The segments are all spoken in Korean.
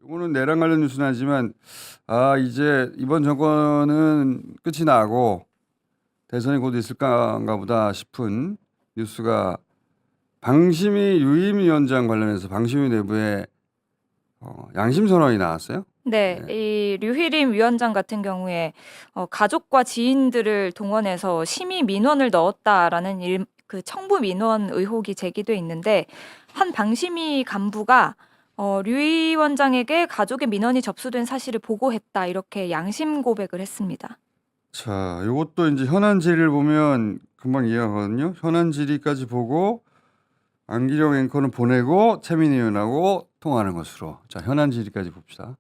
이거는 내랑 관련 뉴스는 아니지만 이제 이번 정권은 끝이 나고 대선이 곧 있을까 보다 싶은 뉴스가 방심위 유임위원장 관련해서 방심위 내부에 양심 선언이 나왔어요. 네, 네. 이 류희림 위원장 같은 경우에 가족과 지인들을 동원해서 심의 민원을 넣었다라는 그 청부 민원 의혹이 제기돼 있는데 한 방심위 간부가 류 위원장에게 가족의 민원이 접수된 사실을 보고했다 이렇게 양심 고백을 했습니다. 자, 이것도 이제 현안 질의를 보면 금방 이해하거든요. 현안 질의까지 보고 안기령 앵커는 보내고 최민희 의원하고 통화하는 것으로. 자, 현안 질의까지 봅시다.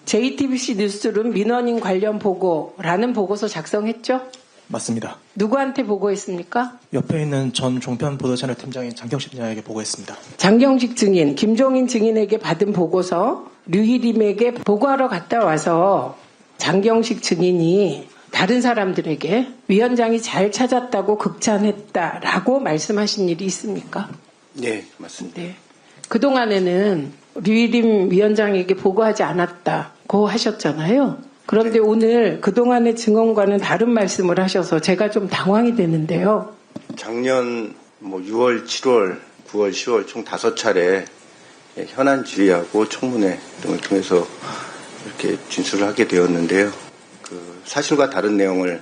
JTBC 뉴스룸 민원인 관련 보고라는 보고서 작성했죠? 맞습니다. 누구한테 보고했습니까? 옆에 있는 전 종편 보도채널 팀장인 장경식 팀장에게 보고했습니다. 장경식 증인, 김종인 증인에게 받은 보고서 류희림에게 보고하러 갔다 와서 장경식 증인이 다른 사람들에게 위원장이 잘 찾았다고 극찬했다라고 말씀하신 일이 있습니까? 네, 맞습니다. 네. 그동안에는 류희림 위원장에게 보고하지 않았다고 하셨잖아요. 그런데 오늘 그동안의 증언과는 다른 말씀을 하셔서 제가 좀 당황이 되는데요. 작년 6월, 7월, 9월, 10월 총 5차례 현안 질의하고 청문회 등을 통해서 이렇게 진술을 하게 되었는데요. 그 사실과 다른 내용을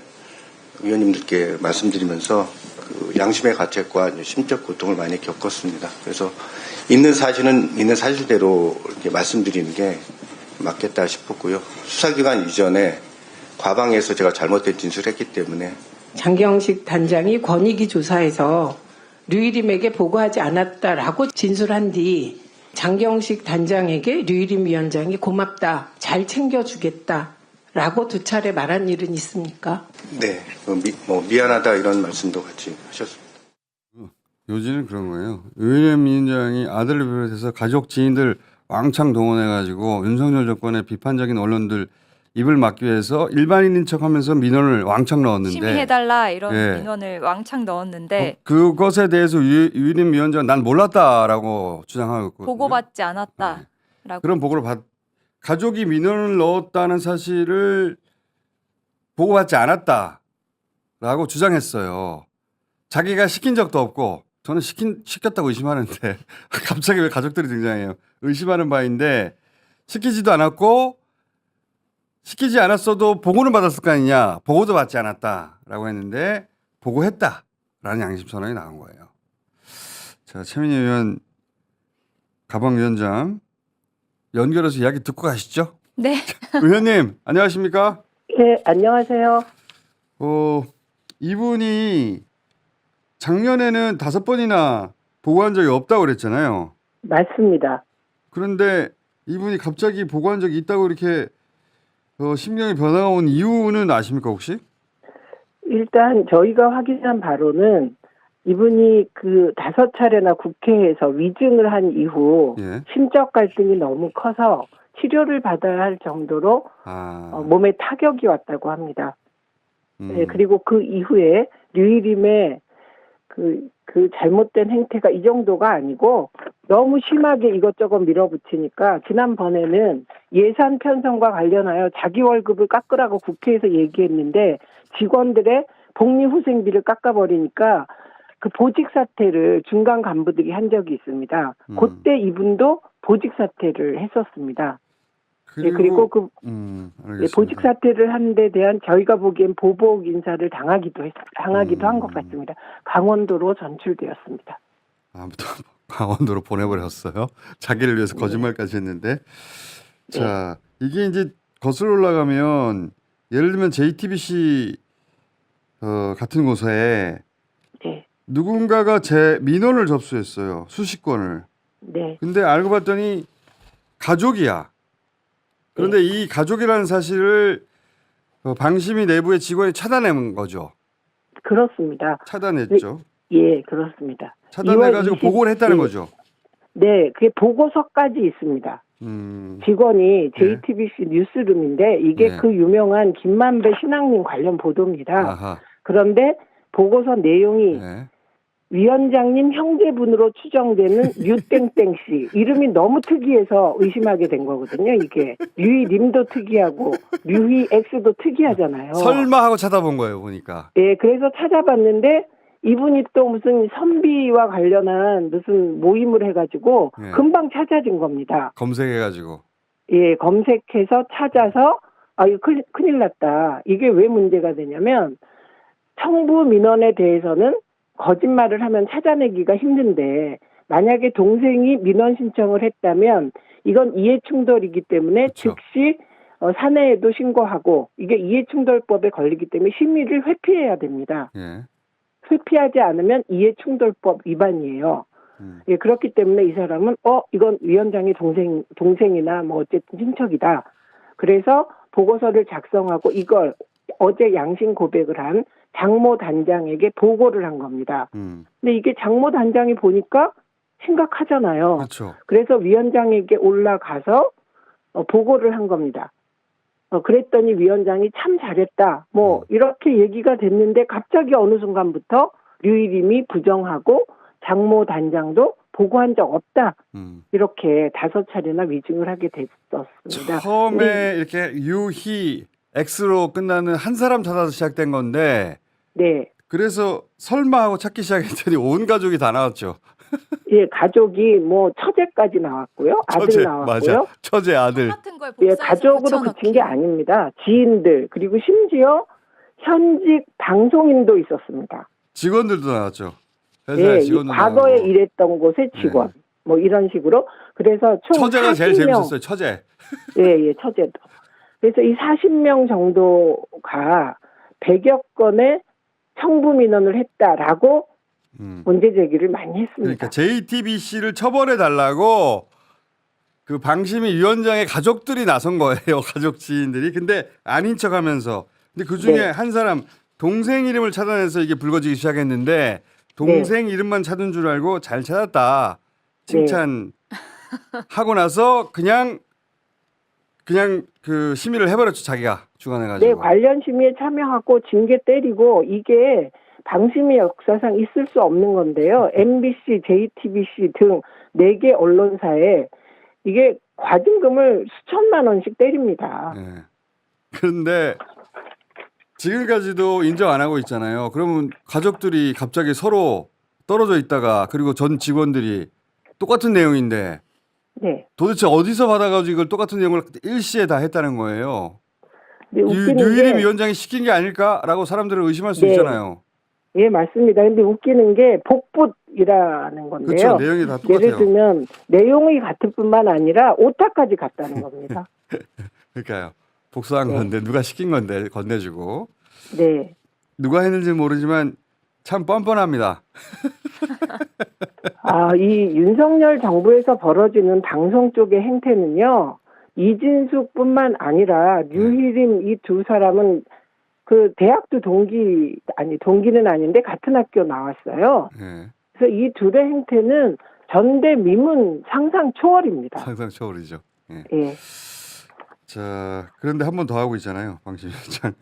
의원님들께 말씀드리면서 그 양심의 가책과 심적 고통을 많이 겪었습니다. 그래서 있는 사실은 있는 사실대로 이렇게 말씀드리는 게 맞겠다 싶었고요. 수사기관 이전에 과방에서 제가 잘못된 진술을 했기 때문에 장경식 단장이 권익위 조사에서 류희림에게 보고하지 않았다라고 진술한 뒤 장경식 단장에게 류희림 위원장이 고맙다, 잘 챙겨주겠다라고 2차례 말한 일은 있습니까? 네, 미안하다 이런 말씀도 같이 하셨습니다. 요지는 그런 거예요. 류희림 위원장이 아들을 비롯해서 가족 지인들 왕창 동원해가지고 윤석열 정권의 비판적인 언론들 입을 막기 위해서 일반인인 척하면서 민원을 왕창 넣었는데 심의해달라 이런 예. 민원을 왕창 넣었는데 그것에 대해서 유희림 위원장은 난 몰랐다라고 주장하고 있거든요. 보고받지 않았다라고. 그런 보고를 가족이 민원을 넣었다는 사실을 보고받지 않았다라고 주장했어요. 자기가 시킨 적도 없고 저는 시켰다고 의심하는데 갑자기 왜 가족들이 등장해요. 의심하는 바인데 시키지도 않았고 시키지 않았어도 보고는 받았을 거 아니냐. 보고도 받지 않았다라고 했는데 보고했다라는 양심 선언이 나온 거예요. 자, 최민희 의원 가방위원장 연결해서 이야기 듣고 가시죠. 네. 의원님 안녕하십니까? 네, 안녕하세요. 이분이 작년에는 5번이나 보고한 적이 없다고 그랬잖아요. 맞습니다. 그런데 이분이 갑자기 보고한 적이 있다고 이렇게 심경의 변화가 온 이유는 아십니까 혹시? 일단 저희가 확인한 바로는 이분이 그 5차례나 국회에서 위증을 한 이후 예. 심적 갈등이 너무 커서 치료를 받아야 할 정도로 몸에 타격이 왔다고 합니다. 네, 그리고 그 이후에 류희림의 그 잘못된 행태가 이 정도가 아니고 너무 심하게 이것저것 밀어붙이니까 지난번에는 예산 편성과 관련하여 자기 월급을 깎으라고 국회에서 얘기했는데 직원들의 복리후생비를 깎아버리니까 그 보직 사퇴를 중간 간부들이 한 적이 있습니다. 그때 이분도 보직 사퇴를 했었습니다. 그리고 보직 사퇴를 한 데 대한 저희가 보기엔 보복 인사를 당하기도 한 것 같습니다. 강원도로 전출되었습니다. 아무튼 강원도로 보내버렸어요. 자기를 위해서 거짓말까지 했는데. 자, 이게 이제 거슬러 올라가면 예를 들면 JTBC 같은 곳에 누군가가 제 민원을 접수했어요. 수십 건을. 네. 근데 알고 봤더니 가족이야. 그런데 이 가족이라는 사실을 방심위 내부의 직원이 차단한 거죠. 그렇습니다. 차단했죠. 예, 그렇습니다. 차단해가지고 보고를 했다는 거죠. 네, 그게 보고서까지 있습니다. 직원이 JTBC 뉴스룸인데 이게 그 유명한 김만배 신앙님 관련 보도입니다. 아하. 그런데 보고서 내용이 위원장님 형제분으로 추정되는 류땡땡 씨 이름이 너무 특이해서 의심하게 된 거거든요. 이게 류희림도 특이하고 류희 X도 특이하잖아요. 설마 하고 찾아본 거예요, 보니까. 예, 그래서 찾아봤는데 이분이 또 무슨 선비와 관련한 무슨 모임을 해가지고 예. 금방 찾아진 겁니다. 검색해가지고. 예, 검색해서 찾아서 이거 큰일 났다. 이게 왜 문제가 되냐면 청부 민원에 대해서는 거짓말을 하면 찾아내기가 힘든데 만약에 동생이 민원 신청을 했다면 이건 이해충돌이기 때문에 그쵸. 즉시 사내에도 신고하고 이게 이해충돌법에 걸리기 때문에 심의를 회피해야 됩니다. 예. 회피하지 않으면 이해충돌법 위반이에요. 예, 그렇기 때문에 이 사람은 이건 위원장의 동생이나 뭐 어쨌든 친척이다. 그래서 보고서를 작성하고 이걸 어제 양심 고백을 한 장모 단장에게 보고를 한 겁니다. 근데 이게 장모 단장이 보니까 심각하잖아요. 그렇죠. 그래서 위원장에게 올라가서 보고를 한 겁니다. 그랬더니 위원장이 참 잘했다. 뭐 이렇게 얘기가 됐는데 갑자기 어느 순간부터 류일임이 부정하고 장모 단장도 보고한 적 없다. 이렇게 5차례나 위증을 하게 됐었습니다. 처음에 이렇게 유희 X로 끝나는 한 사람 찾아서 시작된 건데 네. 그래서 설마 하고 찾기 시작했더니 온 가족이 다 나왔죠. 예, 가족이 뭐 처제까지 나왔고요. 아들 처제, 나왔고요. 맞아. 처제 아들. 똑같은 걸 예, 복사해서 가족으로 붙여넣기. 그친 게 아닙니다. 지인들 그리고 심지어 현직 방송인도 있었습니다. 직원들도 나왔죠. 회사에 예, 직원도 과거에 나오고. 일했던 곳의 직원 뭐 이런 식으로 그래서 총 처제가 제일 40명, 재밌었어요. 처제. 예, 처제도. 그래서 이 40명 정도가 100여 건의 청부 민원을 했다라고 문제 제기를 많이 그러니까 했습니다. JTBC를 처벌해 달라고 그 방심위 위원장의 가족들이 나선 거예요. 가족 지인들이. 근데 아닌 척하면서. 근데 그 중에 네. 한 사람 동생 이름을 찾아내서 이게 불거지기 시작했는데 동생 이름만 찾은 줄 알고 잘 찾았다. 칭찬 하고 나서 그냥 그 심의를 해버렸죠. 자기가 주관해가지고. 네, 관련 심의에 참여하고 징계 때리고 이게 방심위 역사상 있을 수 없는 건데요. MBC, JTBC 등 4개 언론사에 이게 과징금을 수천만 원씩 때립니다. 네. 그런데 지금까지도 인정 안 하고 있잖아요. 그러면 가족들이 갑자기 서로 떨어져 있다가 그리고 전 직원들이 똑같은 내용인데 네. 도대체 어디서 받아가지고 이걸 똑같은 내용을 일시에 다 했다는 거예요. 근데 웃기는 류일임 게 위원장이 시킨 게 아닐까라고 사람들을 의심할 수 네. 있잖아요. 예, 맞습니다. 근데 웃기는 게 복붙이라는 건데요. 그렇죠. 내용이 다 예를 똑같아요. 들면 내용이 같을 뿐만 아니라 오타까지 같다는 겁니다. 그러니까요. 복수한 건데 누가 시킨 건데 건네주고 네. 누가 했는지 모르지만 참 뻔뻔합니다. 이 윤석열 정부에서 벌어지는 방송 쪽의 행태는요. 이진숙뿐만 아니라 류희림 이 두 사람은 그 대학도 동기는 아닌데 같은 학교 나왔어요. 네. 그래서 이 둘의 행태는 전대미문 상상 초월입니다. 상상 초월이죠. 예. 예. 자, 그런데 한 번 더 하고 있잖아요. 방심 위원장.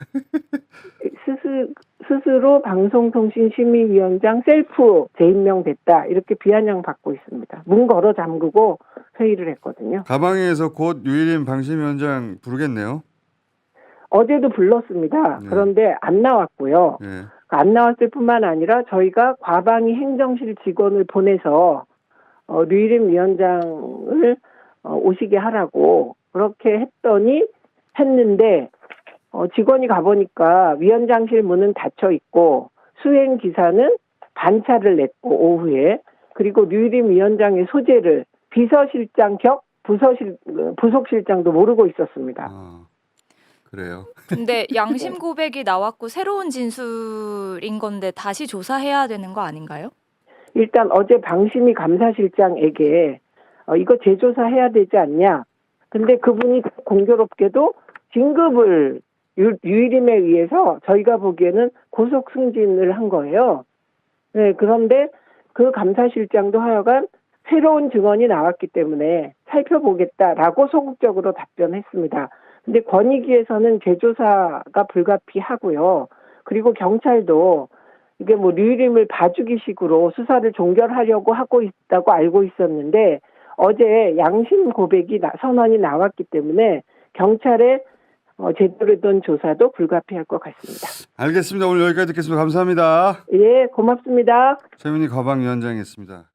스스로 방송통신심의위원장 셀프 재임명됐다. 이렇게 비아냥 받고 있습니다. 문 걸어 잠그고 회의를 했거든요. 가방에서 곧 유일임 방심위원장 부르겠네요. 어제도 불렀습니다. 그런데 안 나왔고요. 예. 안 나왔을 뿐만 아니라 저희가 과방위 행정실 직원을 보내서 류일임 위원장을 오시게 하라고 그렇게 했는데 직원이 가보니까 위원장실 문은 닫혀 있고 수행 기사는 반차를 냈고 오후에 그리고 류일임 위원장의 소재를 비서실장 격 부속실장도 모르고 있었습니다. 그래요. 근데 양심 고백이 나왔고 새로운 진술인 건데 다시 조사해야 되는 거 아닌가요? 일단 어제 방심위 감사실장에게 이거 재조사해야 되지 않냐. 근데 그분이 공교롭게도 진급을 유일임에 의해서 저희가 보기에는 고속 승진을 한 거예요. 네, 그런데 그 감사실장도 하여간 새로운 증언이 나왔기 때문에 살펴보겠다라고 소극적으로 답변했습니다. 근데 권익위에서는 재조사가 불가피하고요. 그리고 경찰도 이게 뭐 류일임을 봐주기식으로 수사를 종결하려고 하고 있다고 알고 있었는데 어제 양심 고백이 선언이 나왔기 때문에 경찰의 제대로 된 조사도 불가피할 것 같습니다. 알겠습니다. 오늘 여기까지 듣겠습니다. 감사합니다. 예, 고맙습니다. 최민희 거방위원장이었습니다.